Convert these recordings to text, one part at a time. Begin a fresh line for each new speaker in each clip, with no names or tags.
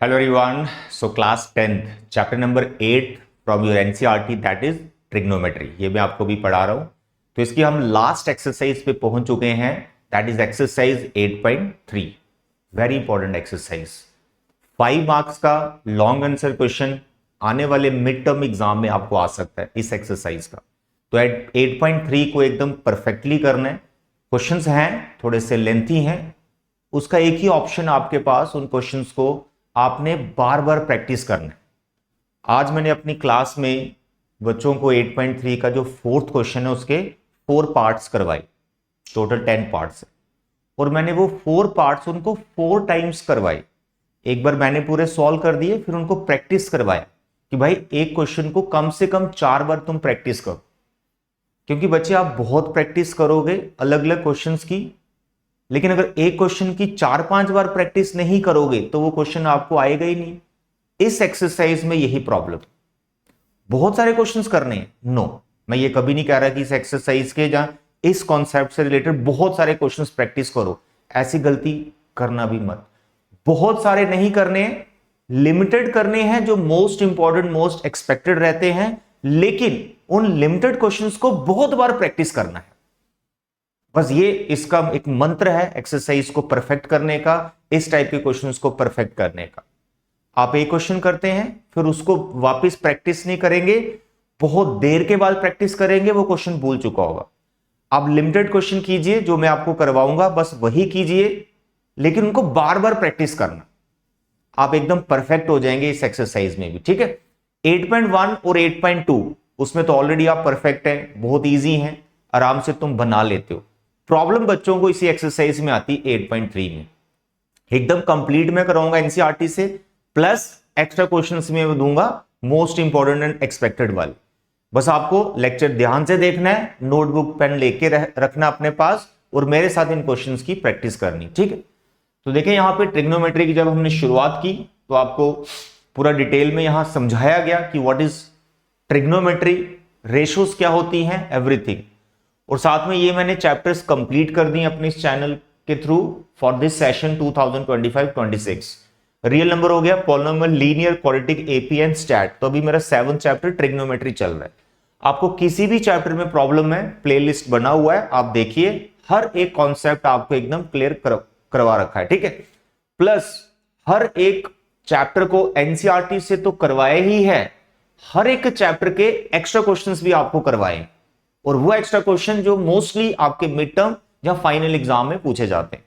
Hello everyone. So class 10th chapter number 8 from your NCERT that is trigonometry. ये मैं आपको भी पढ़ा रहा हूँ. तो इसकी हम लास्ट एक्सरसाइज पे पहुंच चुके हैं. That is exercise 8.3. Very important exercise. 5 marks का लॉन्ग आंसर क्वेश्चन आने वाले मिड टर्म एग्जाम में आपको आ सकता है इस एक्सरसाइज का. तो 8.3 को एकदम परफेक्टली करना है. क्वेश्चंस हैं थोड़े से लेंथी हैं. उसका एक ही ऑप्शन आपके पास, उन क्वेश्चंस को आपने बार बार प्रैक्टिस करना है. आज मैंने अपनी क्लास में बच्चों को 8.3 का जो फोर्थ क्वेश्चन है उसके 4 पार्ट्स करवाए. टोटल 10 पार्ट्स है और मैंने वो 4 पार्ट्स उनको 4 टाइम्स करवाए. एक बार मैंने पूरे सॉल्व कर दिए, फिर उनको प्रैक्टिस करवाया कि भाई एक क्वेश्चन को कम से कम 4 बार तुम प्रैक्टिस करो. क्योंकि बच्चे आप बहुत प्रैक्टिस करोगे अलग अलग क्वेश्चंस की, लेकिन अगर एक क्वेश्चन की 4-5 बार प्रैक्टिस नहीं करोगे तो वो क्वेश्चन आपको आएगा ही नहीं. इस एक्सरसाइज में यही प्रॉब्लम. बहुत सारे क्वेश्चंस करने हैं. नो, मैं ये कभी नहीं कह रहा कि इस एक्सरसाइज के या इस कॉन्सेप्ट से रिलेटेड बहुत सारे क्वेश्चंस प्रैक्टिस करो. ऐसी गलती करना भी मत. बहुत सारे नहीं करने हैं, लिमिटेड करने हैं जो मोस्ट इंपॉर्टेंट, मोस्ट एक्सपेक्टेड रहते हैं. लेकिन उन लिमिटेड क्वेश्चंस को बहुत बार प्रैक्टिस करना है. बस ये इसका एक मंत्र है एक्सरसाइज को परफेक्ट करने का, इस टाइप के क्वेश्चंस को परफेक्ट करने का. आप एक क्वेश्चन करते हैं, फिर उसको वापस प्रैक्टिस नहीं करेंगे, बहुत देर के बाद प्रैक्टिस करेंगे, वो क्वेश्चन भूल चुका होगा. आप लिमिटेड क्वेश्चन कीजिए, जो मैं आपको करवाऊंगा बस वही कीजिए, लेकिन उनको बार बार प्रैक्टिस करना. आप एकदम परफेक्ट हो जाएंगे इस एक्सरसाइज में भी. ठीक है. 8.1 और 8.2 उसमें तो ऑलरेडी आप परफेक्ट हैं, बहुत ईजी हैं, आराम से तुम बना लेते हो. प्रॉब्लम बच्चों को इसी एक्सरसाइज में आती 8.3 में. एकदम कंप्लीट में कराऊंगा एनसीईआरटी से, प्लस एक्स्ट्रा क्वेश्चंस में दूंगा मोस्ट इंपॉर्टेंट एंड एक्सपेक्टेड वाले. बस आपको लेक्चर ध्यान से देखना है, नोटबुक पेन लेके रखना अपने पास और मेरे साथ इन क्वेश्चंस की प्रैक्टिस करनी. ठीक है. तो देखिए यहां पे ट्रिग्नोमेट्री की जब हमने शुरुआत की तो आपको पूरा डिटेल में यहां समझाया गया कि व्हाट इज ट्रिग्नोमेट्री, रेशोज क्या होती हैं, एवरीथिंग. और साथ में ये मैंने चैप्टर्स कंप्लीट कर दी अपने इस चैनल के through for this session 2025-26. Real number हो गया, polynomial, linear, quadratic, AP and stat. तो अभी मेरा 7th चैप्टर ट्रिग्नोमेट्री चल रहा है. आपको किसी भी चैप्टर में प्रॉब्लम है, प्लेलिस्ट बना हुआ है, आप देखिए. हर एक कॉन्सेप्ट आपको एकदम क्लियर करवा रखा है. ठीक है. प्लस हर एक चैप्टर को एनसीईआरटी से तो करवाए ही है, हर एक चैप्टर के एक्स्ट्रा क्वेश्चंस भी आपको करवाए, और वो एक्स्ट्रा क्वेश्चन जो मोस्टली आपके मिड टर्म या फाइनल एग्जाम में पूछे जाते हैं.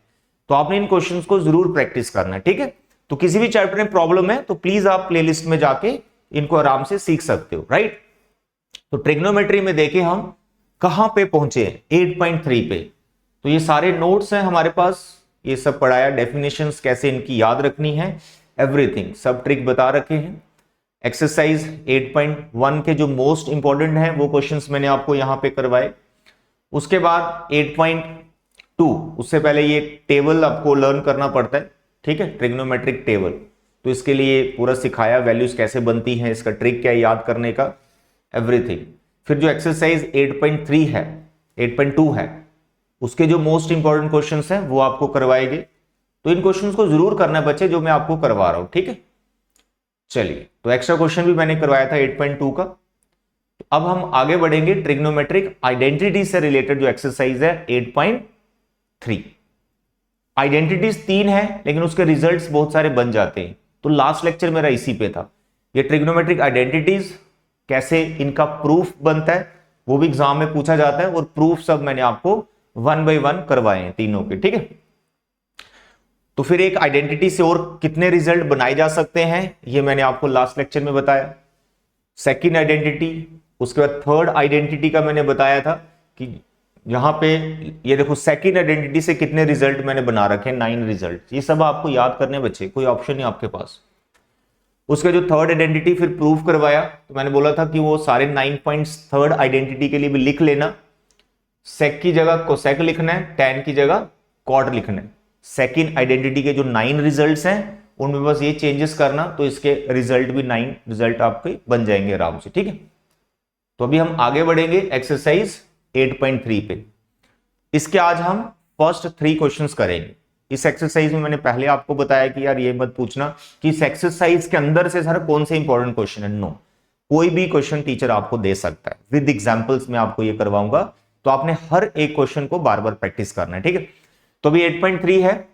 तो आपने इन क्वेश्चंस को जरूर प्रैक्टिस करना है. ठीक है. तो किसी भी चैप्टर में प्रॉब्लम है तो प्लीज आप प्लेलिस्ट में जाके इनको आराम से सीख सकते हो. राइट. तो ट्रिग्नोमेट्री में देखें हम कहां पे पहुंचे, 8.3 पे. तो ये सारे नोट्स हैं हमारे पास, ये सब पढ़ाया, डेफिनेशंस कैसे इनकी याद रखनी है, एवरीथिंग सब ट्रिक बता रखे हैं. एक्सरसाइज 8.1 के जो मोस्ट इंपॉर्टेंट है वो क्वेश्चंस मैंने आपको यहां पे करवाए. उसके बाद 8.2, उससे पहले ये टेबल आपको लर्न करना पड़ता है. ठीक है. ट्रिग्नोमेट्रिक टेबल, तो इसके लिए पूरा सिखाया, वैल्यूज कैसे बनती हैं, इसका ट्रिक क्या है याद करने का, एवरीथिंग. फिर जो एक्सरसाइज 8.3 है, 8.2 है, उसके जो मोस्ट इंपॉर्टेंट क्वेश्चंस हैं वो आपको करवाएंगे. तो इन क्वेश्चंस को जरूर करना है बच्चे, जो मैं आपको करवा रहा हूं. ठीक है. चलिए, तो एक्स्ट्रा क्वेश्चन भी मैंने करवाया था 8.2 का. तो अब हम आगे बढ़ेंगे ट्रिग्नोमेट्रिक आइडेंटिटी से रिलेटेड जो एक्सरसाइज है 8.3. आइडेंटिटीज 3 है, लेकिन उसके रिजल्ट्स बहुत सारे बन जाते हैं. तो लास्ट लेक्चर मेरा इसी पे था. ये ट्रिग्नोमेट्रिक आइडेंटिटीज कैसे इनका प्रूफ बनता है वो भी एग्जाम में पूछा जाता है, और प्रूफ सब मैंने आपको 1 by 1 करवाए हैं तीनों के. ठीक है. तो फिर एक आइडेंटिटी से और कितने रिजल्ट बनाए जा सकते हैं ये मैंने आपको लास्ट लेक्चर में बताया. सेकंड आइडेंटिटी, उसके बाद थर्ड आइडेंटिटी का मैंने बताया था कि यहां पे ये देखो सेकंड आइडेंटिटी से कितने रिजल्ट मैंने बना रखे हैं, 9 रिजल्ट. ये सब आपको याद करने बच्चे, कोई ऑप्शन नहीं आपके पास. उसके जो थर्ड आइडेंटिटी फिर प्रूफ करवाया, तो मैंने बोला था कि वो सारे 9 पॉइंट्स थर्ड आइडेंटिटी के लिए भी लिख लेना. सेक की जगह कोसेक लिखना है, टैन की जगह कॉट लिखना है. सेकंड आइडेंटिटी के जो 9 रिजल्ट्स हैं उनमें बस ये चेंजेस करना, तो इसके रिजल्ट भी 9 रिजल्ट आपके बन जाएंगे आराम से. ठीक है. तो अभी हम आगे बढ़ेंगे एक्सरसाइज 8.3 पे. इसके आज हम फर्स्ट 3 क्वेश्चंस करेंगे. इस एक्सरसाइज में मैंने पहले आपको बताया कि यार ये मत पूछना कि इस एक्सरसाइज के अंदर से सर कौन से इंपॉर्टेंट क्वेश्चन है। नो, कोई भी क्वेश्चन टीचर आपको दे सकता है, विद एग्जांपल्स में आपको ये करवाऊंगा, तो आपने हर एक क्वेश्चन को बार बार प्रैक्टिस करना है, ठीक है। तो अभी 8.3 है,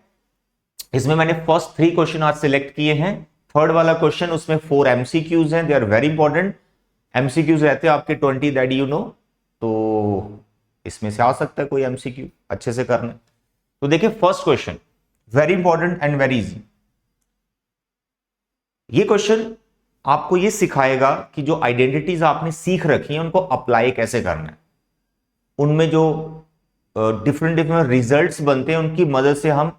इसमें मैंने फर्स्ट 3 क्वेश्चन आज सिलेक्ट किए हैं। थर्ड वाला क्वेश्चन, उसमें 4 एमसीक्यूज हैं, they are very important. MCQs रहते हैं आपके 20 दैट यू नो, तो इसमें से आ सकता है कोई एमसीक्यू, अच्छे से करना। तो देखिए first question, very important and very easy. ये क्वेश्चन आपको ये सिखाएगा कि जो आइडेंटिटीज आपने सीख रखी हैं उनको अप्लाई कैसे करना है, उनमें जो डिफरेंट डिफरेंट रिजल्ट्स बनते हैं उनकी मदद से हम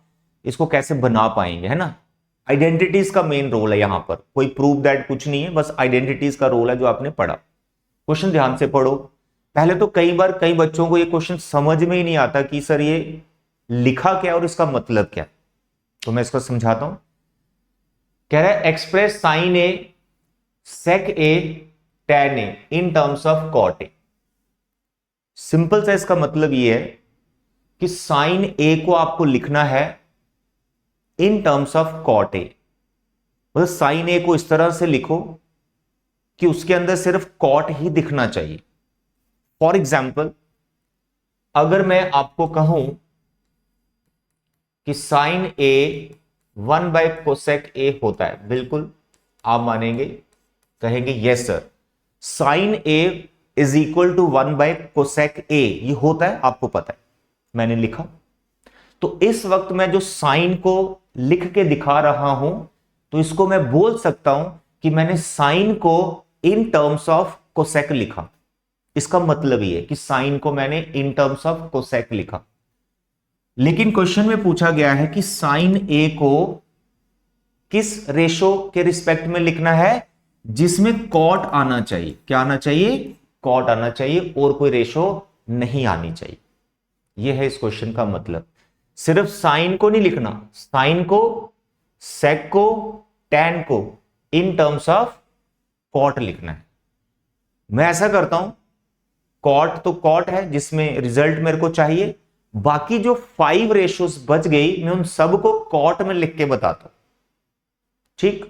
इसको कैसे बना पाएंगे, है ना। आइडेंटिटीज का मेन रोल है यहां पर, कोई प्रूव दैट कुछ नहीं है, बस आइडेंटिटीज का रोल है जो आपने पढ़ा। क्वेश्चन ध्यान से पढ़ो। पहले तो कई बार कई बच्चों को ये क्वेश्चन समझ में ही नहीं आता कि सर ये लिखा क्या और इसका मतलब क्या, तो मैं इसको समझाता हूं। कह रहा है express sine A sec A tan A in terms of cot A. Simple सा इसका मतलब ये है कि साइन ए को आपको लिखना है in terms of cot A, मतलब साइन ए को इस तरह से लिखो कि उसके अंदर सिर्फ कॉट ही दिखना चाहिए। फॉर एग्जाम्पल, अगर मैं आपको कहूं कि साइन ए 1/कोसेक ए होता है, बिल्कुल आप मानेंगे, कहेंगे yes sir, sine A is equal to 1/कोसेक ए, ये होता है, आपको पता है, मैंने लिखा। तो इस वक्त मैं जो साइन को लिख के दिखा रहा हूं, तो इसको मैं बोल सकता हूं कि मैंने साइन को इन टर्म्स ऑफ कोसेक लिखा। इसका मतलब ये है कि साइन को मैंने इन टर्म्स ऑफ कोसेक लिखा। लेकिन क्वेश्चन में पूछा गया है कि साइन ए को किस रेशो के रिस्पेक्ट में लिखना है, जिसमें कॉट आना चाहिए। क्या आना चाहिए? कॉट आना चाहिए, और कोई रेशो नहीं आनी चाहिए। यह है इस क्वेश्चन का मतलब। सिर्फ साइन को नहीं लिखना, साइन को, सेक को, टैन को इन टर्म्स ऑफ कॉट लिखना है। मैं ऐसा करता हूं, कॉट तो कॉट है जिसमें रिजल्ट मेरे को चाहिए, बाकी जो 5 रेशोस बच गई मैं उन सबको कॉट में लिख के बताता हूं, ठीक।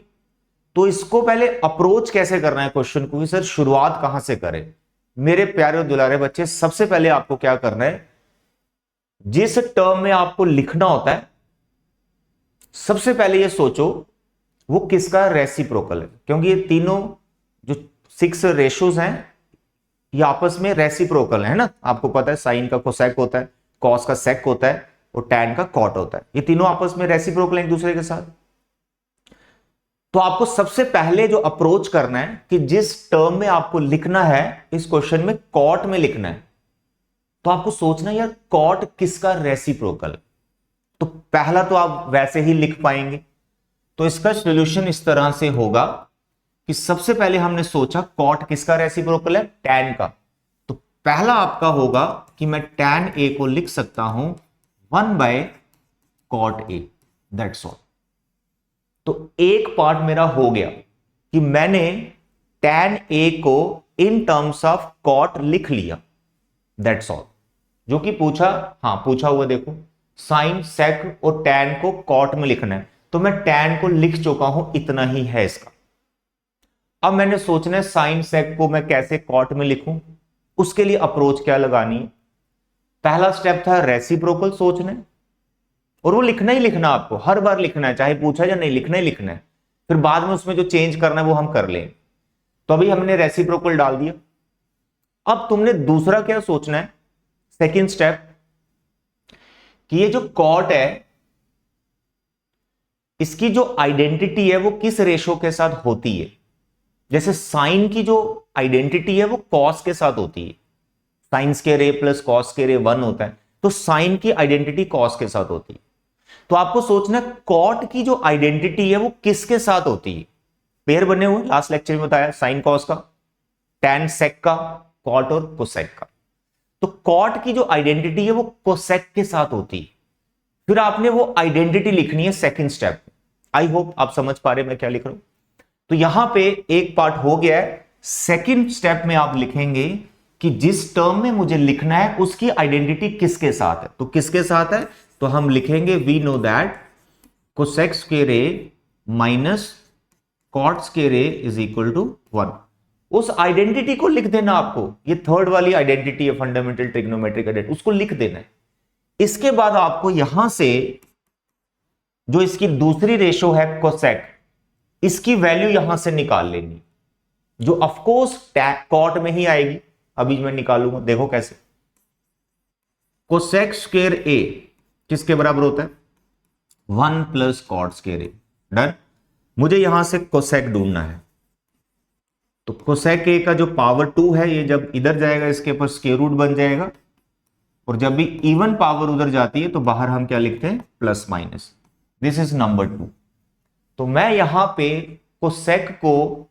तो इसको पहले अप्रोच कैसे करना है क्वेश्चन को, सर शुरुआत कहां से करें। मेरे प्यारे और दुलारे बच्चे, सबसे पहले आपको क्या करना है, जिस टर्म में आपको लिखना होता है सबसे पहले ये सोचो वो किसका रेसिप्रोकल है, क्योंकि ये तीनों जो 6 रेशोज हैं ये आपस में रेसिप्रोकल है ना। आपको पता है साइन का कोसेक होता है, कॉस का सेक होता है और टैन का कॉट होता है, ये तीनों आपस में रेसिप्रोकल एक दूसरे के साथ। तो आपको सबसे पहले जो अप्रोच करना है कि जिस टर्म में आपको लिखना है इस क्वेश्चन में कॉट में लिखना है, तो आपको सोचना है यार कॉट किसका रेसिप्रोकल। तो पहला तो आप वैसे ही लिख पाएंगे, तो इसका सॉल्यूशन इस तरह से होगा कि सबसे पहले हमने सोचा कॉट किसका रेसिप्रोकल है, टैन का। तो पहला आपका होगा कि मैं टैन ए को लिख सकता हूं 1/कॉट ए, दैट्स ऑल। तो एक पार्ट मेरा हो गया कि मैंने टैन ए को इन टर्म्स ऑफ कॉट लिख लिया, दैट्स ऑल। जो कि पूछा, हां पूछा हुआ देखो, साइन, सेक और टैन को कॉट में लिखना है, तो मैं टैन को लिख चुका हूं, इतना ही है इसका। अब मैंने सोचना है साइन सेक को मैं कैसे कॉट में लिखूं, उसके लिए अप्रोच क्या लगानी है। पहला स्टेप था रेसिप्रोकल सोचना है, और वो लिखना ही लिखना, आपको हर बार लिखना है, चाहे पूछा या नहीं, लिखना ही लिखना है। फिर बाद में उसमें जो चेंज करना है वो हम कर लें। तो अभी हमने रेसिप्रोकल डाल दिया। अब तुमने दूसरा क्या सोचना है, सेकंड स्टेप, कि ये जो कॉट है इसकी जो आइडेंटिटी है वो किस रेशो के साथ होती है। जैसे साइन की जो आइडेंटिटी है वो कॉस के साथ होती है, साइन स्क्वायर ए प्लस कॉस स्क्वायर ए 1 होता है, तो साइन की आइडेंटिटी कॉस के साथ होती है। तो आपको सोचना है कॉट की जो आइडेंटिटी है वो किसके साथ होती है। पेयर बने हुए, लास्ट लेक्चर में बताया, साइन कॉस का, टैन सेक का, कॉट और कोसेक का। तो कॉट की जो आइडेंटिटी है वो कोसेक के साथ होती है। फिर आपने वो आइडेंटिटी लिखनी है सेकंड स्टेप में। आई होप आप समझ पा रहे मैं क्या लिख रहा हूं। तो यहां पे एक पार्ट हो गया है। सेकंड स्टेप में आप लिखेंगे कि जिस टर्म में मुझे लिखना है उसकी आइडेंटिटी किसके साथ है। तो किसके साथ है, तो हम लिखेंगे we know that cosec square A minus cot square A is equal to 1। उस आइडेंटिटी को लिख देना आपको, ये थर्ड वाली आइडेंटिटी है फंडामेंटल ट्रिग्नोमेट्रिक आइडेंटिटी, उसको लिख देना है। इसके बाद आपको यहां से जो इसकी दूसरी रेशो है कोसेक, इसकी वैल्यू यहां से निकाल लेनी, जो ऑफकोर्स कॉट में ही आएगी। अभी मैं निकालूंगा, देखो कैसे। कोसेक स्क्वायर ए किसके बराबर होता है? 1 प्लस कॉट स्क्वायर ए। डन। मुझे यहां से कोसेक ढूंढना है, तो कोसेक ए का जो पावर 2 है, ये जब इधर जाएगा इसके ऊपर स्क्वायर रूट बन जाएगा, और जब भी इवन पावर उधर जाती है तो बाहर हम क्या लिखते हैं? Plus minus. This is number 2। तो मैं यहां पे कोसेक को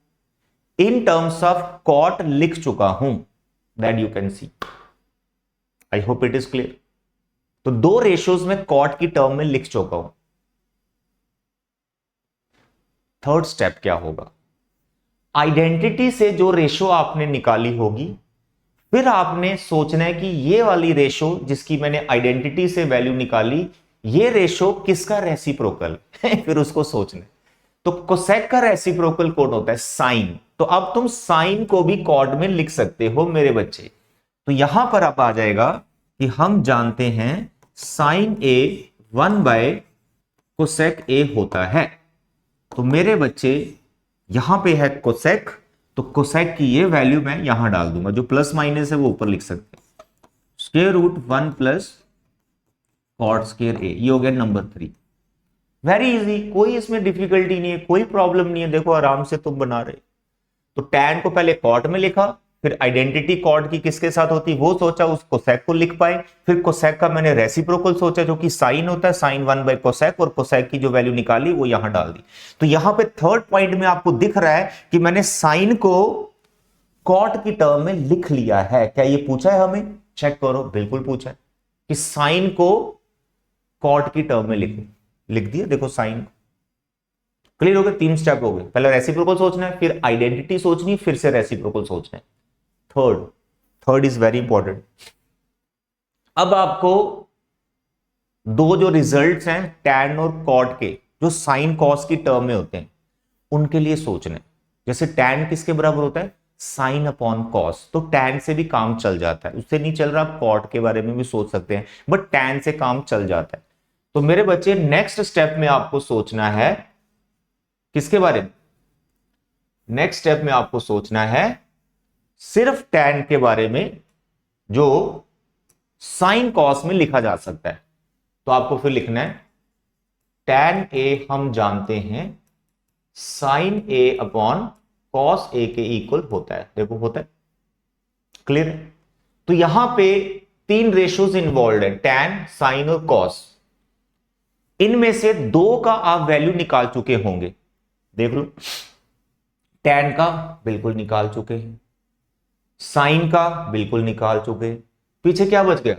इन टर्म्स ऑफ कॉट लिख चुका हूं, that you can see. I hope it is clear. तो दो रेशियोज में कॉट की टर्म में लिख चुका हूं। थर्ड स्टेप क्या होगा? आइडेंटिटी से जो रेशो आपने निकाली होगी, फिर आपने सोचना है कि ये वाली रेशो जिसकी मैंने आइडेंटिटी से वैल्यू निकाली, ये रेशो किसका रेसिप्रोकल है फिर उसको सोचना है। तो कोसेक का रेसिप्रोकल कौन होता है? साइन। तो अब तुम साइन को भी कॉट में लिख सकते हो मेरे बच्चे। तो यहां पर अब आ जाएगा कि हम जानते हैं sine A 1 by cosec A होता है। तो मेरे बच्चे यहां पे है कोसेक, तो कोसेक की ये वैल्यू मैं यहां डाल दूंगा, जो प्लस माइनस है वो ऊपर लिख सकते हैं। Square root 1 plus cot square A, ये हो गया नंबर 3। वेरी इजी, कोई इसमें डिफिकल्टी नहीं है, कोई प्रॉब्लम नहीं है। देखो आराम से तुम बना रहे। तो टैन को पहले कॉट में लिखा, फिर आइडेंटिटी कॉट की किसके साथ होती वो सोचा, उस कोसेक को लिख पाए। फिर कोसेक का मैंने रेसिप्रोकल सोचा जो कि साइन होता है, साइन 1 बाय कोसेक, और कोसेक की जो वैल्यू निकाली वो यहां डाल दी। तो यहां पे थर्ड पॉइंट में आपको दिख रहा है कि मैंने साइन को कॉट की टर्म में लिख लिया है। क्या ये पूछा है हमें? चेक करो, बिल्कुल पूछा है कि साइन को कॉट की टर्म में लिख दिया। देखो साइन क्लियर हो गया। 3 स्टेप हो गए। पहले रेसिप्रोकल सोचना है, फिर आइडेंटिटी सोचनी है, फिर से रेसिप्रोकल सोचना है। Third is very important. अब आपको दो जो रिजल्ट्स हैं टैन और कॉट के, जो साइन कॉस की टर्म में होते हैं, उनके लिए सोचना है। जैसे टैन किसके बराबर होता है? Sine upon cos. तो टैन से भी काम चल जाता है, उससे नहीं चल रहा, आप कॉट के बारे में भी सोच सकते हैं, बट टैन से काम चल जाता है। तो मेरे बच्चे नेक्स्ट स्टेप में आपको सोचना है किसके बारे में? नेक्स्ट स्टेप में आपको सोचना है सिर्फ टैन के बारे में, जो साइन कॉस में लिखा जा सकता है। तो आपको फिर लिखना है टैन ए हम जानते हैं sine A upon cos A के इक्वल होता है। देखो होता है, क्लियर है। तो यहां पे 3 रेशियोज इन्वॉल्व है, टैन, साइन और कॉस। इनमें से 2 का आप वैल्यू निकाल चुके होंगे। देख लो, टैन का बिल्कुल निकाल चुके हैं, साइन का बिल्कुल निकाल चुके हैं, पीछे क्या बच गया?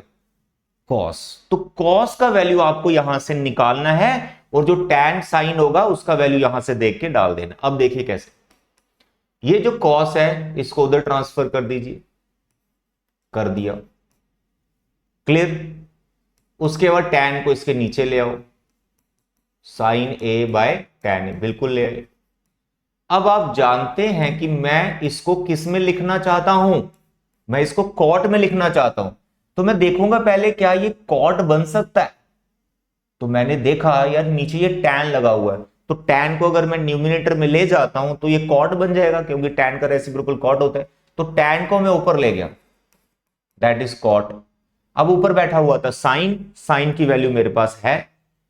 कॉस। तो कॉस का वैल्यू आपको यहां से निकालना है, और जो टैन साइन होगा उसका वैल्यू यहां से देख के डाल देना। अब देखिए कैसे, ये जो कॉस है इसको उधर ट्रांसफर कर दीजिए, कर दिया, क्लियर। उसके बाद टैन को इसके नीचे ले आओ, sign A bye tan A, बिल्कुल ले आए। अब आप जानते हैं कि मैं इसको किस में लिखना चाहता हूं? मैं इसको कॉट में लिखना चाहता हूं। तो मैं देखूंगा पहले क्या ये कॉट बन सकता है। तो मैंने देखा यार नीचे ये टैन लगा हुआ है, तो टैन को अगर मैं न्यूमिनेटर में ले जाता हूं तो ये कॉट बन जाएगा, क्योंकि टैन का रेसिप्रोकल कॉट होता है। तो टैन को मैं ऊपर ले गया, दैट इज कॉट। अब ऊपर बैठा हुआ था साइन, साइन की वैल्यू मेरे पास है,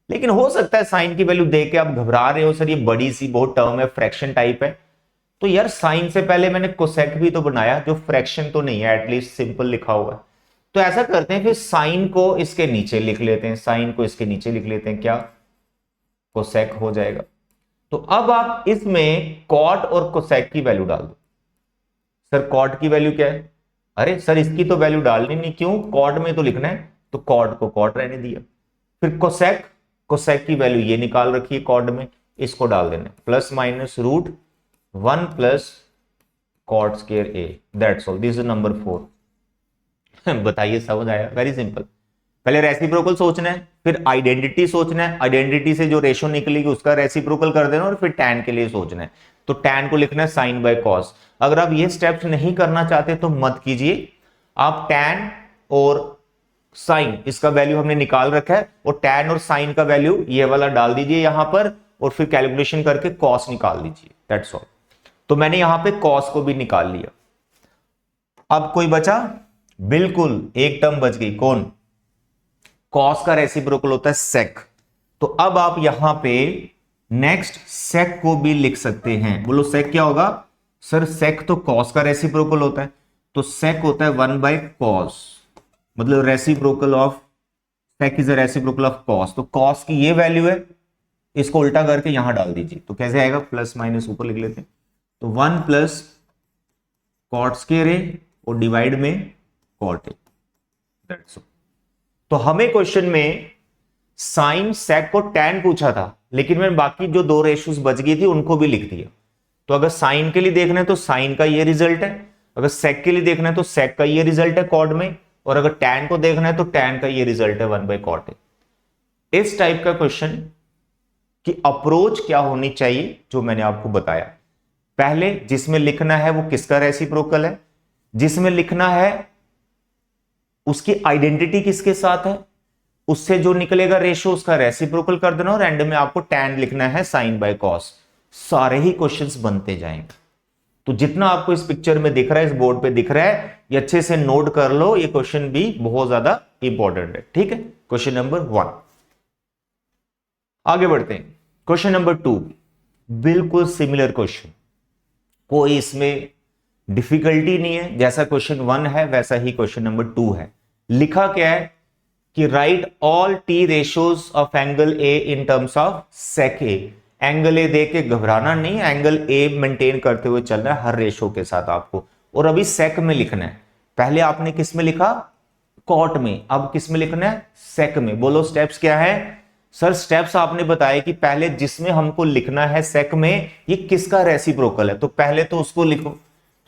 लेकिन हो सकता है साइन की वैल्यू देख के आप घबरा रहे हो, सर ये बड़ी सी बहुत टर्म है, फ्रैक्शन टाइप है। तो यार साइन से पहले मैंने कोसेक भी तो बनाया, जो फ्रैक्शन तो नहीं है, एटलीस्ट सिंपल लिखा हुआ है। तो ऐसा करते हैं, फिर साइन को इसके नीचे लिख लेते हैं, साइन को इसके नीचे लिख लेते हैं, क्या? कोसेक हो जाएगा। तो अब आप इसमें कॉट और कोसेक की वैल्यू डाल दो। सर कॉट की वैल्यू क्या है? अरे सर इसकी तो वैल्यू डालनी नहीं, क्यों? कॉट में तो लिखना है, तो कॉट को कॉट रहने दिया। फिर कोसेक, कोसेक की वैल्यू ये निकाल रखी है कॉट में, इसको डाल देना, plus minus root 1 plus cot square A, that's all. This is number 4। बताइए समझ आया? Very simple. पहले रेसिप्रोकल सोचना है, फिर आइडेंटिटी सोचना है, आइडेंटिटी से जो रेशो निकलेगी उसका रेसिप्रोकल कर देना, और फिर tan के लिए सोचना है। तो tan को लिखना है साइन बाय कॉस। अगर आप ये स्टेप्स नहीं करना चाहते तो मत कीजिए, आप tan और साइन इसका वैल्यू हमने निकाल रखा है, और tan और साइन का वैल्यू ये वाला डाल दीजिए यहां पर, और फिर कैलकुलेशन करके कॉस निकाल दीजिए, दैट्स ऑल। तो मैंने यहां पे कॉस को भी निकाल लिया। अब कोई बचा? बिल्कुल, एक टर्म बच गई, कौन? कॉस का रेसिप्रोकल होता है सेक। तो अब आप यहां पे नेक्स्ट सेक को भी लिख सकते हैं। बोलो सेक क्या होगा? सर सेक तो कॉस का रेसिप्रोकल होता है, तो सेक होता है 1/cos, मतलब reciprocal of sec is a reciprocal of cos. तो कॉस की ये वैल्यू है, इसको उल्टा करके यहां डाल दीजिए। तो कैसे आएगा? प्लस माइनस ऊपर लिख लेते हैं, तो 1 प्लस कॉट स्क्वायर ए और डिवाइड में कॉट ए, दैट्स ऑल। तो हमें क्वेश्चन में साइन सेक को tan पूछा था, लेकिन मैंने बाकी जो दो रेशियोज बच गई थी उनको भी लिख दिया। तो अगर साइन के लिए देखना है तो साइन का ये रिजल्ट है, अगर सेक के लिए देखना है तो सेक का ये रिजल्ट है कॉड में, और अगर tan को देखना है तो tan का ये रिजल्ट है 1/cot ए। इस टाइप का क्वेश्चन की अप्रोच क्या होनी चाहिए जो मैंने आपको बताया। पहले जिसमें लिखना है वो किसका रेसिप्रोकल है, जिसमें लिखना है उसकी आइडेंटिटी किसके साथ है, उससे जो निकलेगा रेशियो उसका रेसिप्रोकल कर देना, और एंड में आपको tan लिखना है साइन बाय कॉस। सारे ही क्वेश्चंस बनते जाएंगे। तो जितना आपको इस पिक्चर में दिख रहा है, इस बोर्ड पे दिख रहा है, ये अच्छे से नोट कर लो, ये क्वेश्चन भी बहुत ज्यादा इंपॉर्टेंट है, ठीक है। क्वेश्चन नंबर 1 आगे बढ़ते हैं। क्वेश्चन नंबर 2 बिल्कुल सिमिलर क्वेश्चन, कोई इसमें डिफिकल्टी नहीं है, जैसा क्वेश्चन 1 है वैसा ही क्वेश्चन नंबर 2 है। लिखा क्या है कि write all T ratios of angle A in terms of sec A. Angle A देख के घबराना नहीं, एंगल ए मेंटेन करते हुए चलना है हर रेशियो के साथ आपको, और अभी सेक में लिखना है। पहले आपने किस में लिखा? कॉट में, अब किस में लिखना है? सेक में। बोलो स्टेप्स क्या है? सर स्टेप्स आपने बताया कि पहले जिसमें हमको लिखना है सेक में, ये किसका रेसिप्रोकल है, तो पहले तो उसको लिखो।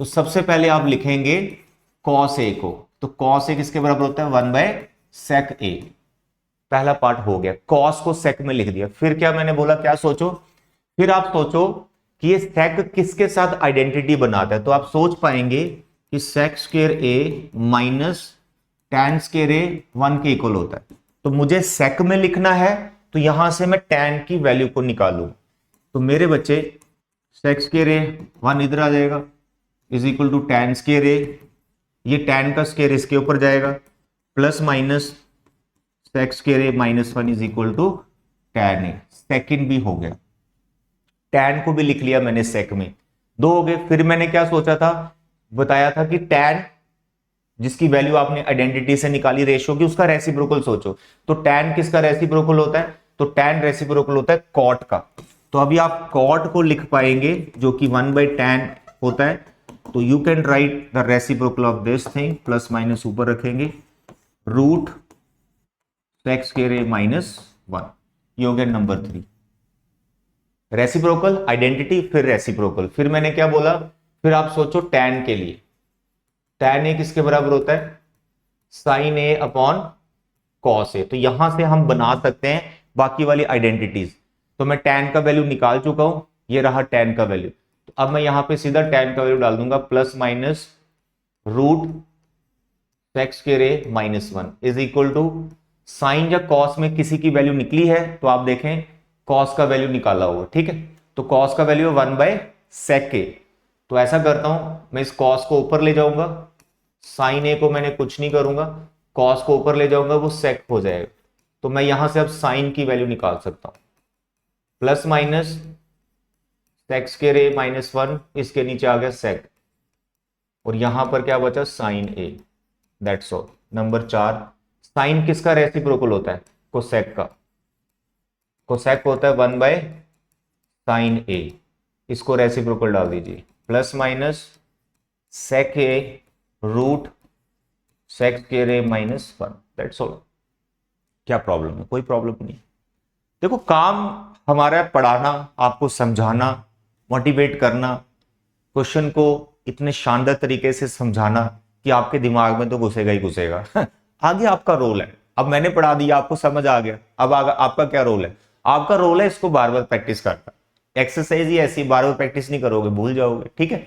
तो सबसे पहले आप लिखेंगे कॉस ए को, तो कॉस ए किसके बराबर होता है? 1/sec ए। पहला पार्ट हो गया, कॉस को सेक में लिख दिया। फिर क्या मैंने बोला, क्या सोचो? फिर आप सोचो कि ये सेक किसके साथ आइडेंटिटी बनाता है, तो आप सोच पाएंगे कि सेक square A minus tan square ए 1 के इक्वल होता है। तो मुझे सेक में लिखना है, तो यहां से मैं tan की वैल्यू को निकालू। तो मेरे बच्चे सेक स्क्वायर ए 1 इधर आ जाएगा, is equal to tan square A, ये tan का स्क्वायर इसके ऊपर जाएगा, plus minus sec square A minus 1 is equal to tan A. Second भी हो गया, tan को भी लिख लिया मैंने सेक में, 2 हो गए। फिर मैंने क्या सोचा था, बताया था कि tan जिसकी वैल्यू आपने आइडेंटिटी से निकाली रेशियो की, उसका रेसिप्रोकल सोचो। तो tan किसका रेसिप्रोकल होता है? तो tan रेसिप्रोकल होता है cot का। तो अभी आप cot को लिख पाएंगे जो कि 1/tan होता है। तो you can write the reciprocal of this thing, plus minus ऊपर रखेंगे, root sec square A minus 1। ये हो गया नंबर 3। रेसिप्रोकल, आइडेंटिटी, फिर रेसिप्रोकल। फिर मैंने क्या बोला? फिर आप सोचो tan के लिए, tan ए किसके बराबर होता है? Sign A upon cos A. तो यहां से हम बना सकते हैं बाकी वाली आइडेंटिटीज। तो मैं tan का वैल्यू निकाल चुका हूं, ये रहा tan का वैल्यू। तो अब मैं यहां पे सीधा tan का वैल्यू डाल दूंगा, plus minus root sec square A minus 1 is equal to sine या कॉस में किसी की वैल्यू निकली है तो आप देखें कॉस का वैल्यू निकाला होगा, ठीक है। तो कॉस का वैल्यू 1/sec ए। तो ऐसा करता हूं, मैं इस कॉस को ऊपर ले जाऊंगा, साइन ए को मैंने कुछ नहीं करूंगा, कॉस को ऊपर ले जाऊंगा, वो सेक हो जाएगा। तो मैं यहां से अब साइन की वैल्यू निकाल सकता हूं, plus minus sec square A minus 1, इसके नीचे आ गया सेक, और यहां पर क्या बचा? Sine A, that's all. Number 4, sine किसका रेसिप्रोकल होता है? कोसेक का। कोसेक होता है 1/sin ए, इसको रेसिप्रोकल डाल दीजिए, plus minus sec A root sec square A minus 1, that's all. क्या प्रॉब्लम है? कोई प्रॉब्लम नहीं। देखो काम हमारा पढ़ाना, आपको समझाना, मोटिवेट करना, क्वेश्चन को इतने शानदार तरीके से समझाना कि आपके दिमाग में तो घुसेगा ही घुसेगा। आगे आपका रोल है, अब मैंने पढ़ा दिया, आपको समझ आ गया। अब आपका क्या रोल है? आपका रोल है इसको बार बार प्रैक्टिस करना। एक्सरसाइज ही ऐसी, बार बार प्रैक्टिस नहीं करोगे भूल जाओगे, ठीक है।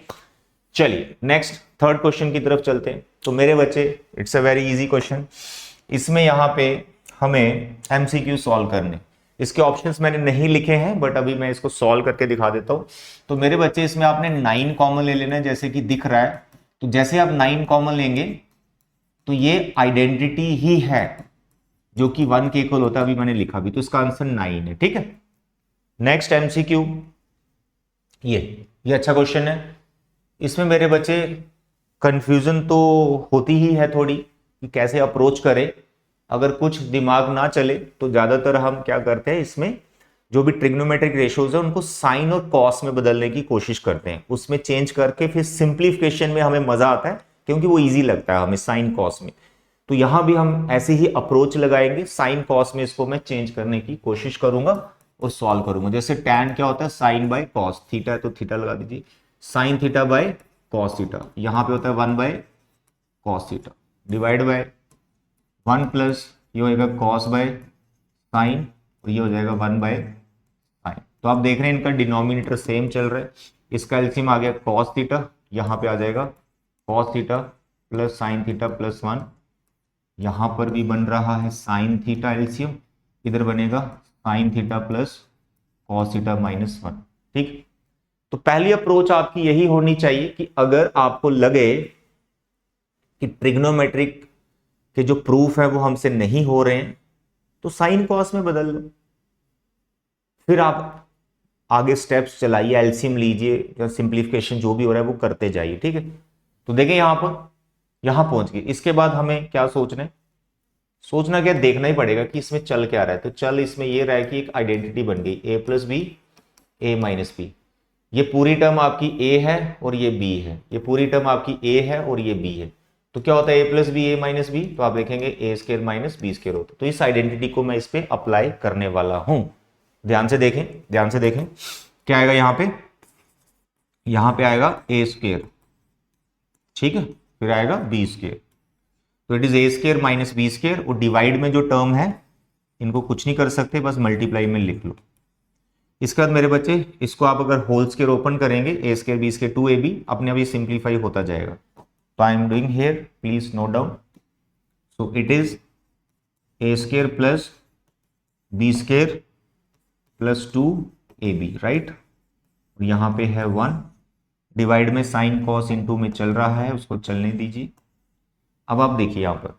चलिए नेक्स्ट थर्ड क्वेश्चन की तरफ चलते हैं। तो मेरे बच्चे, it's a very easy question. इसमें यहां पे हमें एमसीक्यू सॉल्व करने, इसके ऑप्शंस मैंने नहीं लिखे हैं बट अभी मैं इसको सॉल्व करके दिखा देता हूं। तो मेरे बच्चे इसमें आपने 9 कॉमन ले लेना है, जैसे कि दिख रहा है। तो जैसे आप 9 कॉमन लेंगे तो ये आइडेंटिटी ही है जो कि 1 के इक्वल होता है, अभी मैंने लिखा भी, तो इसका आंसर 9 है, ठीक है। नेक्स्ट एमसीक्यू, ये अच्छा क्वेश्चन है। इसमें मेरे बच्चे कंफ्यूजन तो होती ही है थोड़ी कि कैसे अप्रोच करें। अगर कुछ दिमाग ना चले तो ज्यादातर हम क्या करते हैं, इसमें जो भी ट्रिग्नोमेट्रिक रेशियोज है उनको साइन और कॉस में बदलने की कोशिश करते हैं, उसमें चेंज करके फिर सिंप्लीफिकेशन में हमें मजा आता है क्योंकि वो इजी लगता है हमें साइन कॉस में। तो यहां भी हम ऐसे ही अप्रोच लगाएंगे, साइन कॉस में इसको मैं चेंज करने की कोशिश करूंगा और सॉल्व करूंगा। जैसे टैन क्या होता है, साइन बाय कॉस, थीटा है तो थीटा लगा दीजिए, sine theta by cos theta, यहां पे होता है 1 by cos theta, divide by 1 plus ये हो जाएगा कॉस बाय साइन, और ये हो जाएगा 1 बाय साइन। तो आप देख रहे हैं इनका डिनोमिनेटर सेम चल रहा है। इसका एलसीएम आ गया कॉस थीटा, यहां पे आ जाएगा cos theta plus sine theta plus 1, यहां पर भी बन रहा है साइन थीटा एलसीएम, इधर बनेगा sine theta plus cos theta minus 1, ठीक। तो पहली अप्रोच आपकी यही होनी चाहिए कि अगर आपको लगे कि ट्रिग्नोमेट्रिक के जो प्रूफ है वो हमसे नहीं हो रहे हैं तो साइन कॉस में बदल लो, फिर आप आगे स्टेप्स चलाइए, एलसीएम लीजिए या सिंप्लीफिकेशन जो भी हो रहा है वो करते जाइए, ठीक है। तो देखें यहां पहुंच गए। इसके बाद हमें क्या सोचना है, सोचना क्या, देखना ही पड़ेगा कि इसमें चल क्या रहा है। तो चल इसमें ये रहा है कि एक आइडेंटिटी बन गई ए प्लस बी ए माइनस बी, ये पूरी टर्म आपकी ए है और ये बी है, ये पूरी टर्म आपकी ए है और ये बी है। तो क्या होता है ए प्लस बी ए माइनस बी, तो आप देखेंगे ए स्केयर माइनस बी स्केयर होता है। तो इस आइडेंटिटी को मैं इस पे अप्लाई करने वाला हूं। ध्यान से देखें, ध्यान से देखें क्या आएगा यहां पे आएगा ए स्केयर, ठीक है, फिर आएगा बी स्केयर। तो it is A square minus B square, और डिवाइड में जो टर्म है इनको कुछ नहीं कर सकते, बस मल्टीप्लाई में लिख लो। इसके बाद मेरे बच्चे इसको आप अगर होल स्केयर ओपन करेंगे, ए स्केयर बी स्केयर 2ab, अपने आप ही सिंप्लीफाई होता जाएगा। तो I am doing here, please note down. So it is A square plus B square plus 2ab, right. यहां पे है 1, डिवाइड में साइन कॉस इनटू में चल रहा है, उसको चलने दीजिए। अब आप देखिए यहां पर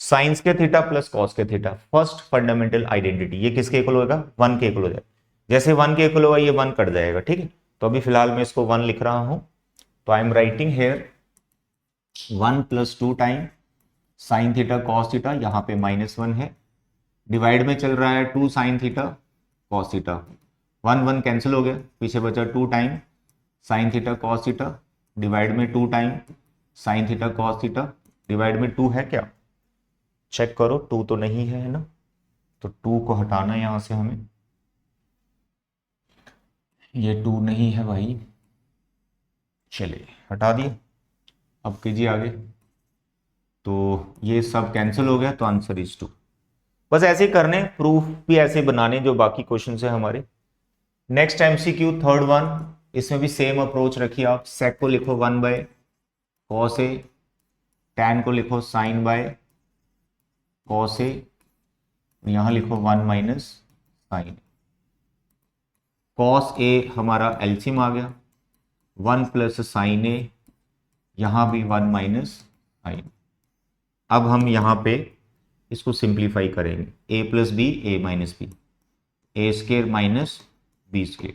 साइंस के थीटा प्लस कॉस के थीटा, फर्स्ट फंडामेंटल आइडेंटिटी, ये किसके इक्वल होगा, 1 के इक्वल हो जाएगा। जैसे 1 के इक्वल होगा ये 1 कट जाएगा, ठीक है। तो अभी फिलहाल मैं इसको 1 लिख रहा हूं। तो I am writing here 1 plus 2 time sine theta cos theta, यहां पे -1 है, डिवाइड में चल रहा है 2 sine theta cos theta, 1 1 cancel हो गया, पीछे बचा 2 time sine theta cos theta, divide में 2 time sine theta cos theta, divide में 2 है क्या, चेक करो 2 तो नहीं है ना, तो 2 को हटाना यहां से हमें, ये 2 नहीं है भाई, चलिए हटा दिए। अब कीजिए आगे, तो ये सब कैंसिल हो गया, तो आंसर इज 2। बस ऐसे करने, प्रूफ भी ऐसे बनाने जो बाकी क्वेश्चन है हमारे। नेक्स्ट एमसीक्यू थर्ड वन, इसमें भी सेम अप्रोच रखिए आप। सेक को लिखो 1 बाय कॉस ए, टैन को लिखो साइन बाय कॉस ए, यहां लिखो 1 माइनस साइन। कॉस ए हमारा एलसीएम आ गया, 1 प्लस साइन ए, यहां भी 1 माइनस साइन। अब हम यहां पे इसको सिंप्लीफाई करेंगे, ए प्लस बी ए माइनस बी, ए स्केयर माइनस बी स्केयर,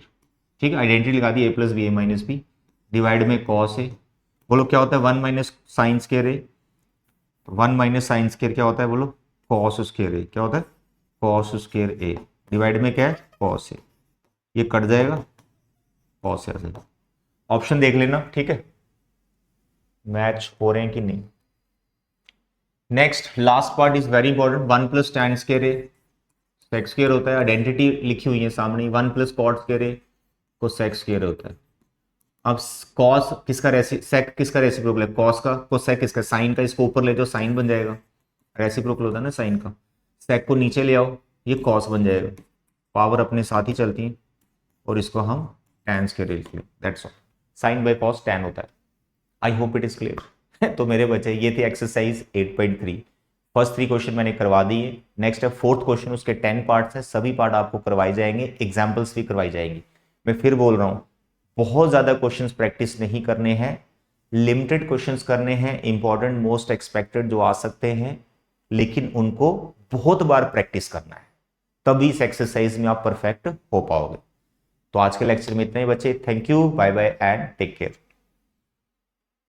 ठीक है, आइडेंटिटी लगा दी, ए प्लस बी ए माइनस बी, डिवाइड में कॉस ए, बोलो क्या होता है 1 माइनस साइन स्केयर ए, 1 माइनस साइन स्केयर क्या होता है, बोलो कॉस स्केयर ए, क्या होता है कॉस स्केयर ए, डिवाइड में क्या है कॉस ए, ये कट जाएगा, कॉस ए आ जाएगा। ऑप्शन देख लेना, ठीक है, मैच हो रहे हैं कि नहीं। Next last part is very important, 1 plus tan square A sec square होता है, आइडेंटिटी लिखी हुई है सामने, 1 प्लस कॉट स्केयर ए को सेक स्केयर होता है। अब कॉस किसका सेक किसका रेसिप्रोकल है, कॉस का, को सेक किसका, साइन का, इसको ऊपर ले जाओ साइन बन जाएगा, रेसिप्रोकल होता है ना साइन का। सेक को नीचे ले आओ, ये कॉस बन जाएगा, पावर अपने साथ ही चलती है और इसको हम टेंस के लिख लें, that's all. Sine by cos tan होता है। I hope it is clear. तो मेरे बच्चे ये थी एक्सरसाइज 8.3। फर्स्ट 3 क्वेश्चन मैंने करवा दिए। नेक्स्ट है फोर्थ क्वेश्चन, उसके 10 पार्ट्स हैं, सभी पार्ट आपको करवाए जाएंगे, एग्जाम्पल्स भी करवाई जाएंगी। मैं फिर बोल रहा हूँ, बहुत ज्यादा क्वेश्चंस प्रैक्टिस नहीं करने हैं, लिमिटेड क्वेश्चंस करने हैं, इंपॉर्टेंट मोस्ट एक्सपेक्टेड जो आ सकते हैं, लेकिन उनको बहुत बार प्रैक्टिस करना है, तभी इस एक्सरसाइज में आप परफेक्ट हो पाओगे। तो आज के लेक्चर में इतना ही बच्चे। Thank you, bye bye and take care.